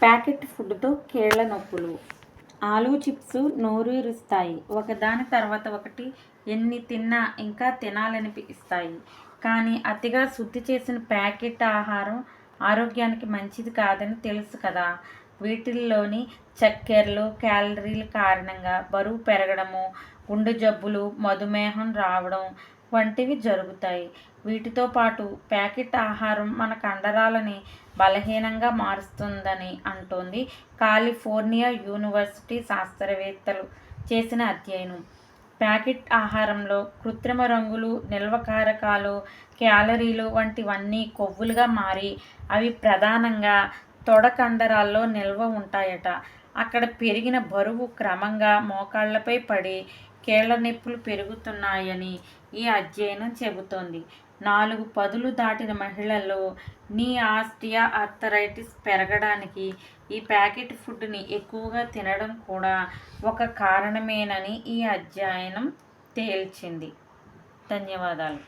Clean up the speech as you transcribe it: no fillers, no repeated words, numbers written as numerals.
Packet ఫుడ్తో కీళ్ల నొప్పులు. Aloo chips నోరూరిస్తాయి. ఒకదాని తర్వాత ఒకటి ఎన్ని తిన్నా ఇంకా తినాలనిపిస్తాయి. కానీ అతిగా శుద్ధి చేసిన ప్యాకెట్ ఆహారం ఆరోగ్యానికి మంచిది కాదని తెలుసు కదా. వీటిల్లోని చక్కెరలు, క్యాలరీల కారణంగా బరువు పెరగడము, గుండె జబ్బులు, మధుమేహం రావడం వంటివి జరుగుతాయి. వీటితో పాటు ప్యాకెట్ ఆహారం మన కండరాలని బలహీనంగా మారుస్తుందని అంటోంది కాలిఫోర్నియా యూనివర్సిటీ శాస్త్రవేత్తలు చేసిన అధ్యయనం. ప్యాకెట్ ఆహారంలో కృత్రిమ రంగులు, నిల్వ కారకాలు, క్యాలరీలు వంటివన్నీ కొవ్వులుగా మారి అవి ప్రధానంగా తొడ కండరాల్లో నిల్వ ఉంటాయట. అక్కడ పెరిగిన బరువు క్రమంగా మోకాళ్లపై పడి కీళ్ల నొప్పులు పెరుగుతున్నాయని ఈ అధ్యయనం చెబుతోంది. 4 పదులు దాటిన మహిళల్లో నీ ఆస్టియో ఆర్థరైటిస్ పెరగడానికి ఈ ప్యాకెట్ ఫుడ్ని ఎక్కువగా తినడం కూడా ఒక కారణమేనని ఈ అధ్యయనం తేల్చింది. ధన్యవాదాలు.